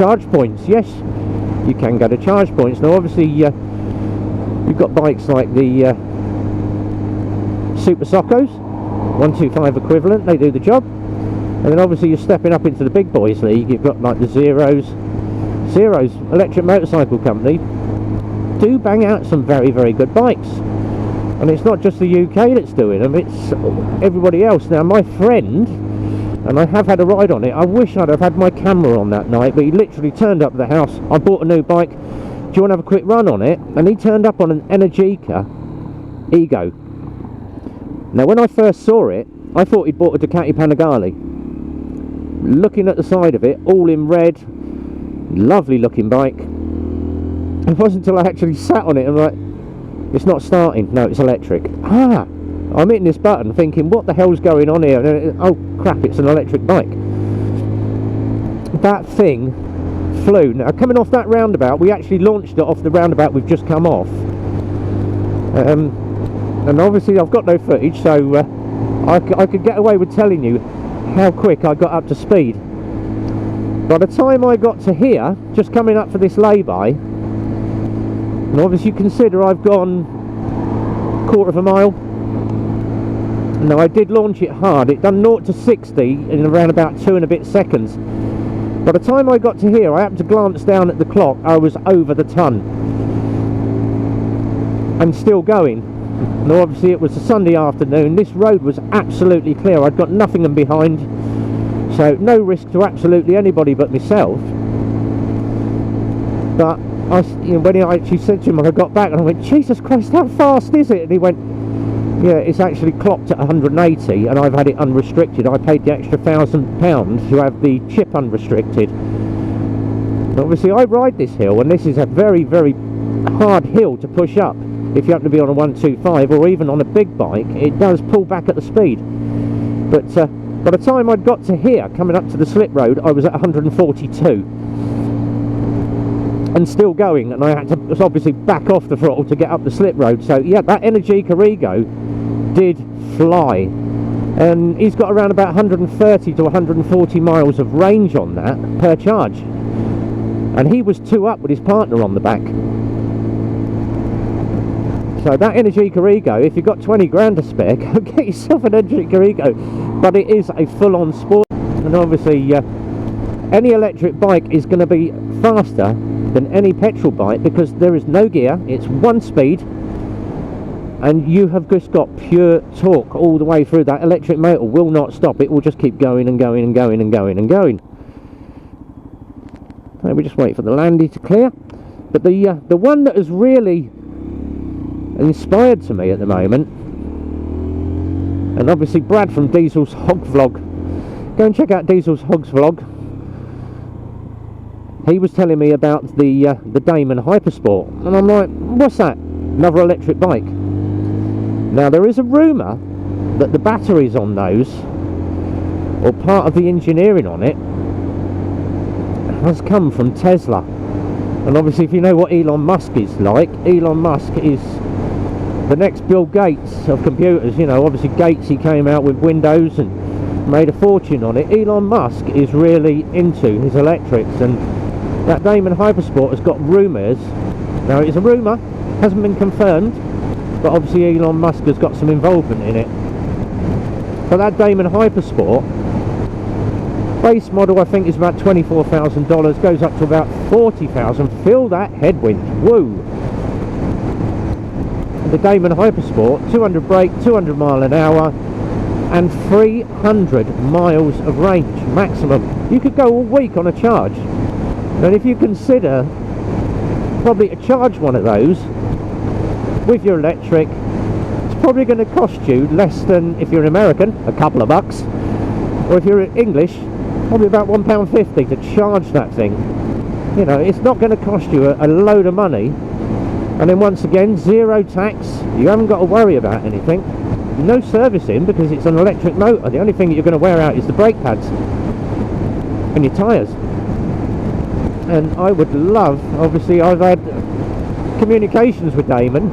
charge points. Yes, you can go to charge points. Now obviously you've got bikes like the Super Soccos, 125 equivalent, they do the job. And then obviously you're stepping up into the big boys league. You've got like the Zeros Electric Motorcycle Company do bang out some very, very good bikes. And it's not just the UK that's doing them, it's everybody else. Now my friend, and I have had a ride on it, I wish I'd have had my camera on that night, but he literally turned up at the house. I bought a new bike, do you want to have a quick run on it? And he turned up on an Energica Ego. Now when I first saw it, I thought he'd bought a Ducati Panigale. Looking at the side of it, all in red, lovely looking bike. It wasn't until I actually sat on it and like, it's not starting. No, it's electric. I'm hitting this button thinking, what the hell's going on here? Oh crap, it's an electric bike. That thing flew. Now coming off that roundabout, we actually launched it off the roundabout we've just come off. And obviously I've got no footage, so I could get away with telling you how quick I got up to speed. By the time I got to here, just coming up for this lay-by, and obviously you consider I've gone a quarter of a mile. Now I did launch it hard. It done 0 to 60 in around about 2 and a bit seconds. By the time I got to here, I happened to glance down at the clock. I was over the ton and still going. Now obviously it was a Sunday afternoon. This road was absolutely clear. I'd got nothing in behind, so no risk to absolutely anybody but myself. But when I actually said to him when I got back, and I went, Jesus Christ, how fast is it? And he went, yeah, it's actually clocked at 180 and I've had it unrestricted. I paid the extra £1,000 to have the chip unrestricted. Obviously I ride this hill, and this is a very, very hard hill to push up. If you happen to be on a 125 or even on a big bike, it does pull back at the speed. But by the time I'd got to here, coming up to the slip road, I was at 142 and still going, and I had to obviously back off the throttle to get up the slip road. So yeah, that Energica Ego did fly, and he's got around about 130 to 140 miles of range on that per charge, and he was 2 up with his partner on the back. So that Energica Ego, if you've got 20 grand to spare, go get yourself an Energica Ego. But it is a full-on sport, and obviously any electric bike is going to be faster than any petrol bike because there is no gear, it's one speed, and you have just got pure torque all the way through. That electric motor will not stop, it will just keep going and going and going and going and going. So we just wait for the landy to clear. But the one that has really inspired to me at the moment, and obviously Brad from Diesel's Hog Vlog, go and check out Diesel's Hogs Vlog. He was telling me about the Damon Hypersport, and I'm like, what's that? Another electric bike. Now there is a rumour that the batteries on those, or part of the engineering on it, has come from Tesla. And obviously if you know what Elon Musk is like, Elon Musk is the next Bill Gates of computers. You know, obviously Gates, he came out with Windows and made a fortune on it. Elon Musk is really into his electrics, and that Damon Hypersport has got rumours. Now it's a rumour, hasn't been confirmed, but obviously Elon Musk has got some involvement in it. But that Damon Hypersport base model I think is about $24,000, goes up to about $40,000. Feel that headwind, woo! The Damon Hypersport, 200 brake, 200 mile an hour, and 300 miles of range maximum. You could go all week on a charge. And if you consider probably to charge one of those with your electric, it's probably going to cost you less than, if you're an American, a couple of bucks, or if you're English, probably about £1.50 to charge that thing. You know, it's not going to cost you a load of money. And then once again, zero tax, you haven't got to worry about anything. No servicing because it's an electric motor. The only thing that you're going to wear out is the brake pads and your tyres. And I would love, obviously I've had communications with Damon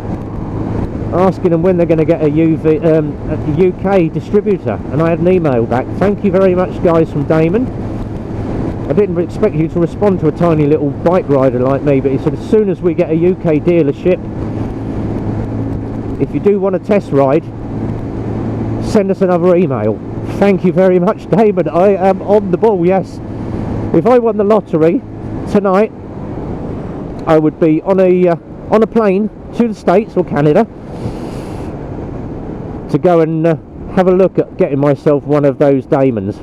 asking them when they're going to get a UK distributor, and I had an email back. Thank you very much guys from Damon. I didn't expect you to respond to a tiny little bike rider like me, but he said as soon as we get a UK dealership, if you do want a test ride, send us another email. Thank you very much, Damon. I am on the ball, yes. If I won the lottery tonight, I would be on a plane to the States or Canada to go and have a look at getting myself one of those Damons.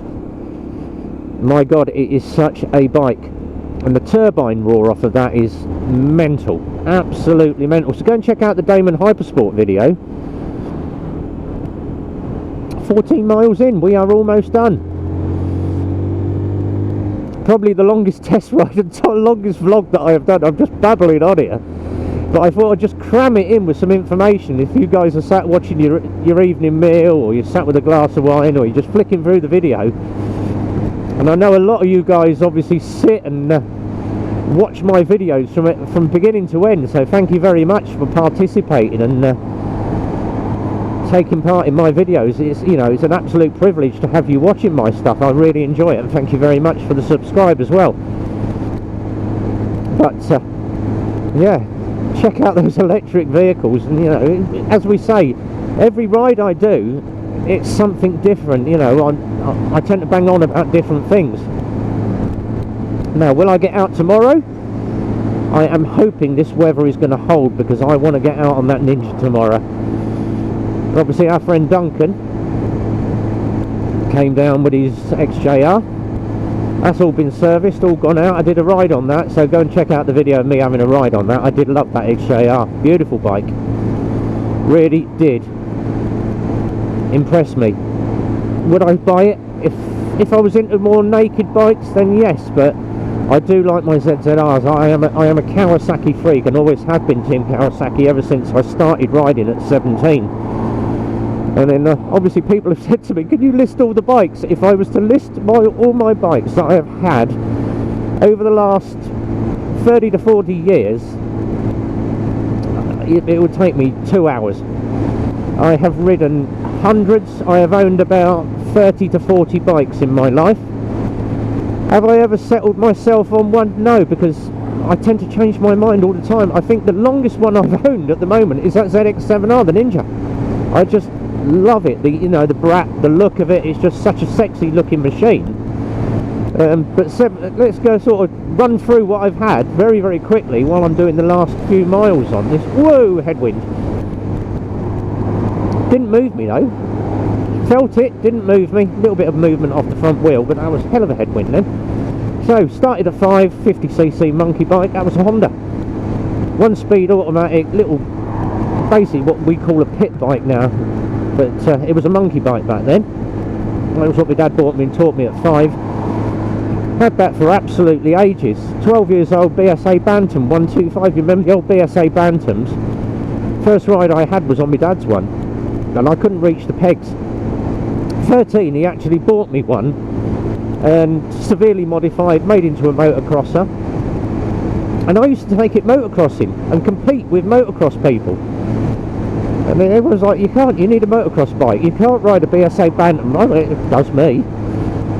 My God, it is such a bike, and the turbine roar off of that is mental, absolutely mental. So go and check out the Damon Hypersport video. 14 miles in, we are almost done. Probably the longest test ride and longest vlog that I have done. I'm just babbling on here, but I thought I'd just cram it in with some information. If you guys are sat watching your evening meal, or you're sat with a glass of wine, or you're just flicking through the video, and I know a lot of you guys obviously sit and watch my videos from beginning to end, so thank you very much for participating and taking part in my videos. It's, you know, it's an absolute privilege to have you watching my stuff. I really enjoy it, and thank you very much for the subscribe as well. But yeah, check out those electric vehicles, and you know, as we say, every ride I do, it's something different. You know, I tend to bang on about different things. Now, will I get out tomorrow? I am hoping this weather is going to hold, because I want to get out on that Ninja tomorrow. Obviously our friend Duncan came down with his XJR. That's all been serviced, all gone out. I did a ride on that, so go and check out the video of me having a ride on that. I did love that XJR, beautiful bike, really did impress me. Would I buy it if I was into more naked bikes? Then yes, but I do like my ZZRs. I am a Kawasaki freak, and always have been Team Kawasaki ever since I started riding at 17. And then obviously people have said to me, can you list all the bikes? If I was to list all my bikes that I have had over the last 30 to 40 years, it would take me 2 hours. I have ridden hundreds. I have owned about 30 to 40 bikes in my life. Have I ever settled myself on one? No, because I tend to change my mind all the time. I think the longest one I've owned at the moment is that ZX7R, the Ninja. I just love it. You know, the look of it is just such a sexy looking machine. But let's go sort of run through what I've had very, very quickly while I'm doing the last few miles on this. Whoa, headwind. Didn't move me though. Felt it, didn't move me. A little bit of movement off the front wheel, but that was hell of a headwind then. So, started at 50cc monkey bike. That was a Honda. 1-speed automatic, little, basically what we call a pit bike now. But it was a monkey bike back then. That was what my dad bought me and taught me at 5. Had that for absolutely ages. 12 years old, BSA Bantam 125. You remember the old BSA Bantams? First ride I had was on my dad's one, and I couldn't reach the pegs. 13, he actually bought me one, and severely modified, made into a motocrosser. And I used to take it motocrossing and compete with motocross people. And then everyone's like, you need a motocross bike, you can't ride a BSA Bantam. It does me.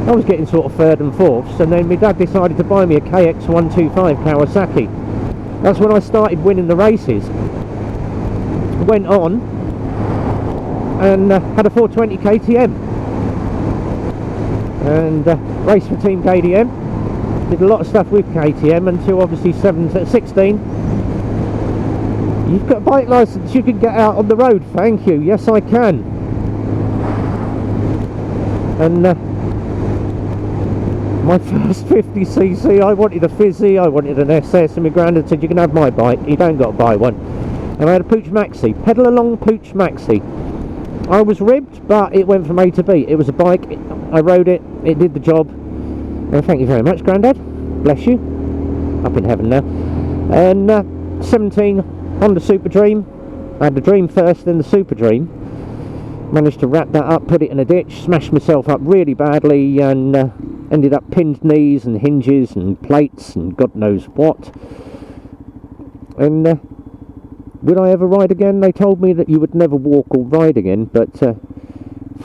I was getting sort of 3rd and 4ths, and then my dad decided to buy me a KX125 Kawasaki. That's when I started winning the races. Went on and had a 420 KTM, and raced for Team KTM. Did a lot of stuff with KTM until obviously 16. You've got a bike license, you can get out on the road. Thank you. Yes, I can. And my first 50cc, I wanted a Fizzy, I wanted an SS, and my granddad said, you can have my bike, you don't got to buy one. And I had a Pooch Maxi, pedal along Pooch Maxi. I was ribbed, but it went from A to B. It was a bike, I rode it, it did the job. And thank you very much, Grandad. Bless you. Up in heaven now. And 17, Honda Super Dream. I had the Dream first, then the Super Dream. Managed to wrap that up, put it in a ditch, smashed myself up really badly, and ended up pinned knees and hinges and plates and God knows what. And would I ever ride again? They told me that you would never walk or ride again, but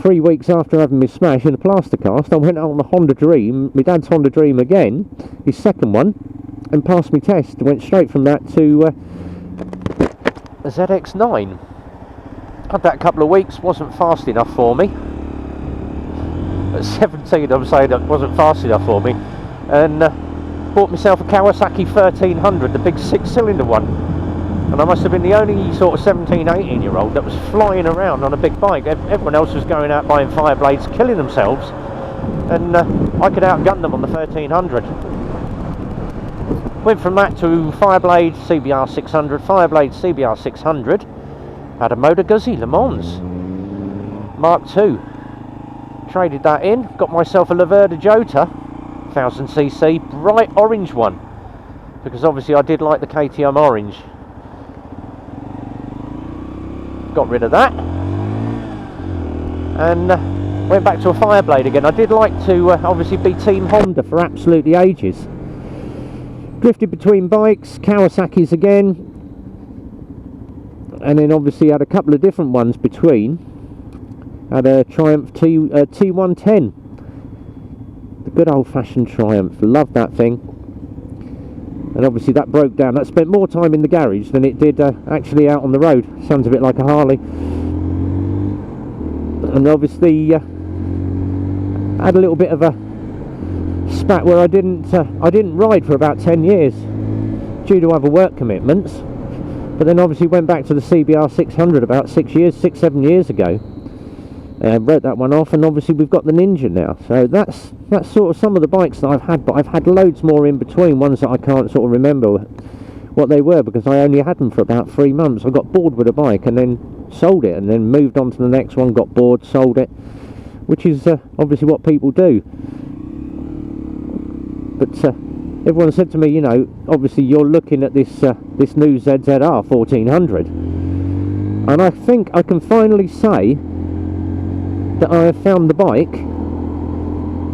3 weeks after having my smash in a plaster cast, I went out on the Honda Dream, my dad's Honda Dream again, his second one, and passed my test. Went straight from that to a ZX9. Had that a couple of weeks, wasn't fast enough for me. At 17 I'm saying that wasn't fast enough for me, and bought myself a Kawasaki 1300, the big 6-cylinder one. And I must have been the only sort of 17, 18 year old that was flying around on a big bike. Everyone else was going out buying Fireblades, killing themselves, and I could outgun them on the 1300. Went from that to Fireblade CBR 600, Fireblade CBR 600, had a Moto Guzzi Le Mans Mark II. Traded that in, got myself a Laverda Jota 1000cc, bright orange one, because obviously I did like the KTM orange. Got rid of that and went back to a Fireblade again. I did like to obviously be Team Honda for absolutely ages. Drifted between bikes, Kawasaki's again, and then obviously had a couple of different ones between. Had a Triumph T110, the good old-fashioned Triumph. Loved that thing. And obviously that broke down. That spent more time in the garage than it did actually out on the road. Sounds a bit like a Harley. And obviously had a little bit of a spat where I didn't ride for about 10 years due to other work commitments. But then obviously went back to the CBR 600 about 6-7 years ago. Wrote that one off, and obviously we've got the Ninja now. So that's sort of some of the bikes that I've had, but I've had loads more in between, ones that I can't sort of remember what they were, because I only had them for about 3 months. I got bored with a bike and then sold it, and then moved on to the next one, got bored, sold it, which is obviously what people do. But everyone said to me, you know, obviously you're looking at this this new ZZR 1400, and I think I can finally say that I have found the bike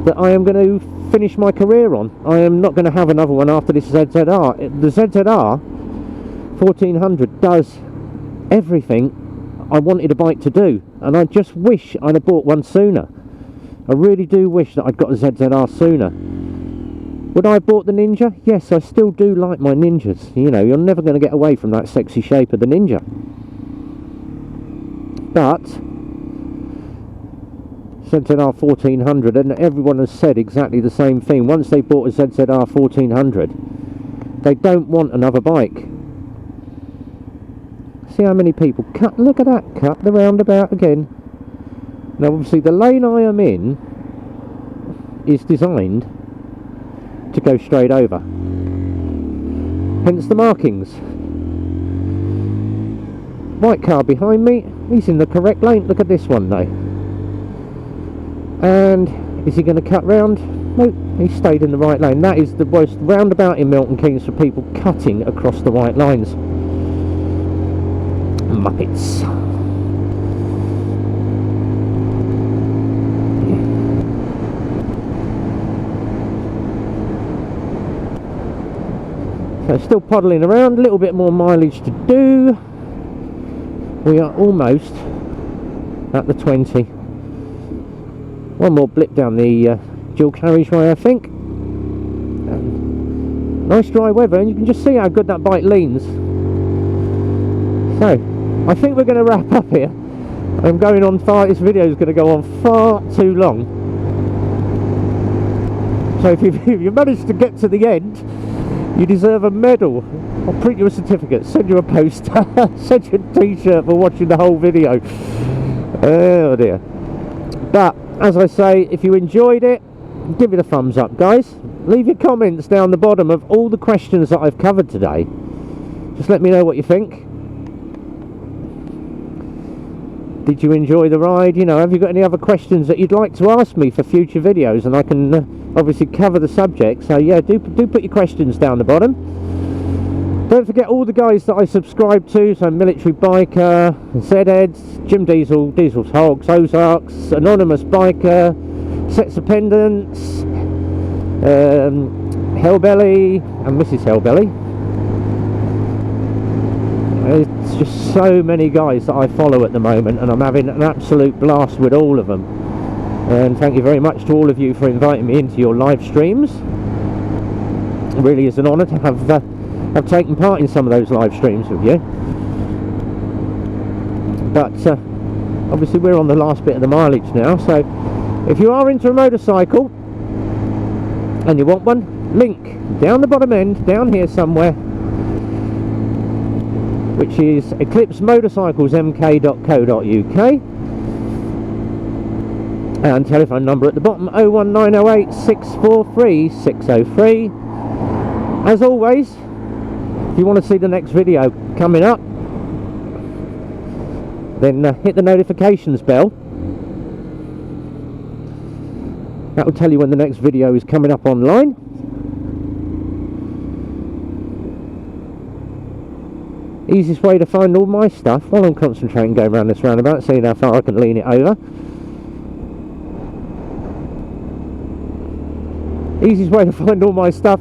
that I am going to finish my career on. I am not going to have another one after this ZZR. The ZZR 1400 does everything I wanted a bike to do, and I just wish I'd have bought one sooner. I really do wish that I'd got a ZZR sooner. Would I have bought the Ninja? Yes, I still do like my Ninjas. You know, you're never going to get away from that sexy shape of the Ninja. But ZZR 1400, and everyone has said exactly the same thing. Once they bought a ZZR 1400, they don't want another bike. See how many people cut? Look at that, cut the roundabout again. Now obviously the lane I am in is designed to go straight over, hence the markings. White car behind me, he's in the correct lane. Look at this one though. And is he going to cut round? Nope, he stayed in the right lane. That is the worst roundabout in Milton Keynes for people cutting across the white lines. Muppets. So still puddling around, a little bit more mileage to do. We are almost at the 20. One more blip down the dual carriageway, I think. Nice dry weather, and you can just see how good that bike leans. So, I think we're going to wrap up here. I'm going on far, this video is going to go on far too long. So if you managed to get to the end, you deserve a medal. I'll print you a certificate, send you a poster, send you a t-shirt for watching the whole video. Oh dear. But as I say, if you enjoyed it, give it a thumbs up, guys. Leave your comments down the bottom of all the questions that I've covered today. Just let me know what you think. Did you enjoy the ride? You know, have you got any other questions that you'd like to ask me for future videos, and I can obviously cover the subject. So yeah, do put your questions down the bottom. Don't forget all the guys that I subscribe to, so Military Biker, Zedhead, Jim Diesel, Diesel's Hogs, Ozarks, Anonymous Biker, Sets of Pendants, Hellbelly and Mrs. Hellbelly. There's just so many guys that I follow at the moment, and I'm having an absolute blast with all of them. And thank you very much to all of you for inviting me into your live streams. It really is an honour to have taken part in some of those live streams with you. But obviously we're on the last bit of the mileage now, so if you are into a motorcycle and you want one, link down the bottom end, down here somewhere, which is eclipsemotorcyclesmk.co.uk, and telephone number at the bottom 01908 643 603. As always, if you want to see the next video coming up, then hit the notifications bell. That will tell you when the next video is coming up online. Easiest way to find all my stuff, while I'm concentrating going around this roundabout, seeing how far I can lean it over. Easiest way to find all my stuff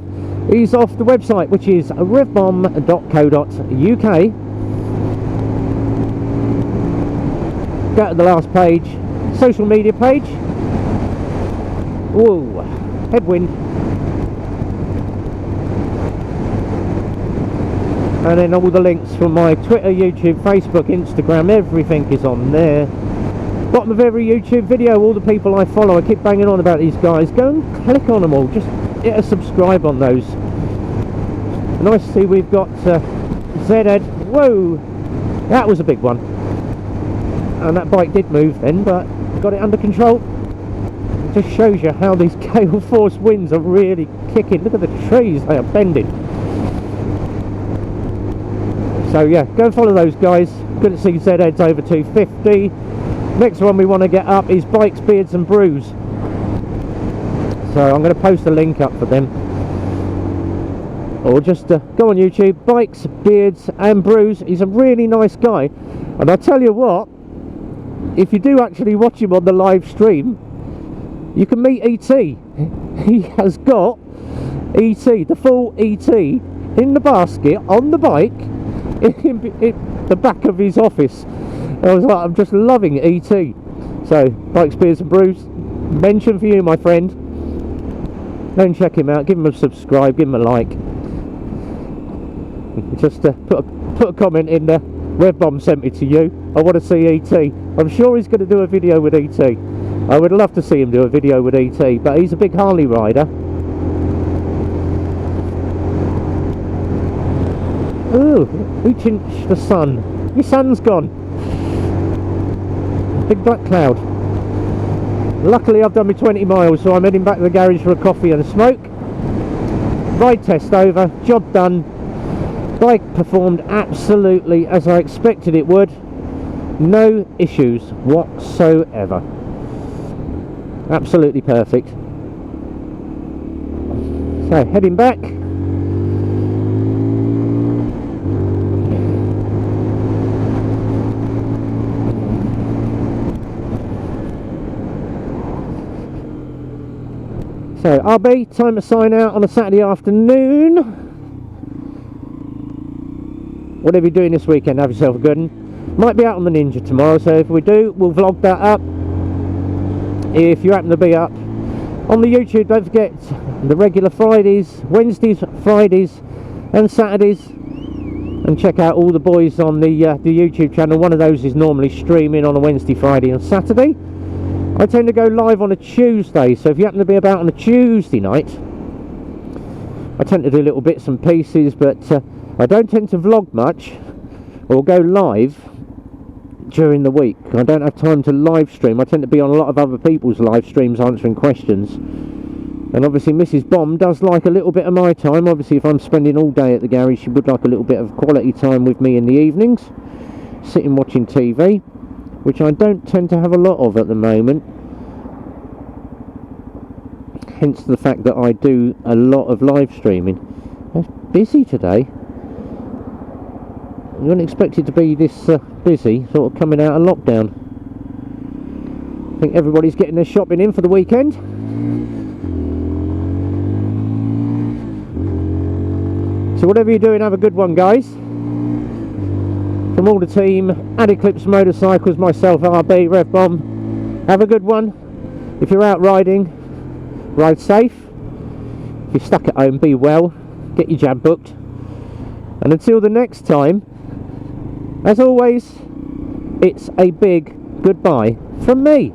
is off the website, which is revbomb.co.uk. Go to the last page, social media page. Whoa, headwind. And then all the links from my Twitter, YouTube, Facebook, Instagram, everything is on there. Bottom of every YouTube video, all the people I follow, I keep banging on about these guys. Go and click on them all, just hit a subscribe on those. Nice to see we've got Zedhead. Whoa, that was a big one. And that bike did move then, but got it under control. It just shows you how these gale force winds are really kicking. Look at the trees, they are bending. So yeah, go and follow those guys. Good to see Zedhead's over 250. Next one we want to get up is Bikes, Beards and Brews. So I'm going to post a link up for them. Or just go on YouTube, Bikes, Beards and Brews. He's a really nice guy. And I tell you what, if you do actually watch him on the live stream, you can meet ET. He has got ET, the full ET, in the basket, on the bike, in the back of his office. I was like, I'm just loving ET. So, Bikes, Beers and Brews, mention for you, my friend. Go and check him out, give him a subscribe, give him a like. Just put a comment in there. Rev Bomb sent me to you. I want to see ET. I'm sure he's going to do a video with ET. I would love to see him do a video with ET, but he's a big Harley rider. Ooh, Ooch the sun. Your sun's gone. Big black cloud. Luckily I've done my 20 miles, so I'm heading back to the garage for a coffee and a smoke. Ride test over, job done. Bike performed absolutely as I expected it would. No issues whatsoever. Absolutely perfect. So heading back. So RB, time to sign out on a Saturday afternoon. Whatever you're doing this weekend, have yourself a good one. Might be out on the Ninja tomorrow, so if we do, we'll vlog that up. If you happen to be up on the YouTube, don't forget the regular Fridays, Wednesdays, Fridays and Saturdays, and check out all the boys on the YouTube channel. One of those is normally streaming on a Wednesday, Friday and Saturday. I tend to go live on a Tuesday, so if you happen to be about on a Tuesday night, I tend to do little bits and pieces, but I don't tend to vlog much or go live during the week. I don't have time to live stream. I tend to be on a lot of other people's live streams answering questions, and obviously Mrs. Bomb does like a little bit of my time. Obviously if I'm spending all day at the garage, she would like a little bit of quality time with me in the evenings, sitting watching TV, which I don't tend to have a lot of at the moment, hence the fact that I do a lot of live streaming. It's busy today. You wouldn't expect it to be this busy, sort of coming out of lockdown. I think everybody's getting their shopping in for the weekend. So whatever you're doing, have a good one, guys. From all the team at Eclipse Motorcycles, myself, RB, Rev Bomb, have a good one. If you're out riding, ride safe. If you're stuck at home, be well. Get your jab booked. And until the next time, as always, it's a big goodbye from me.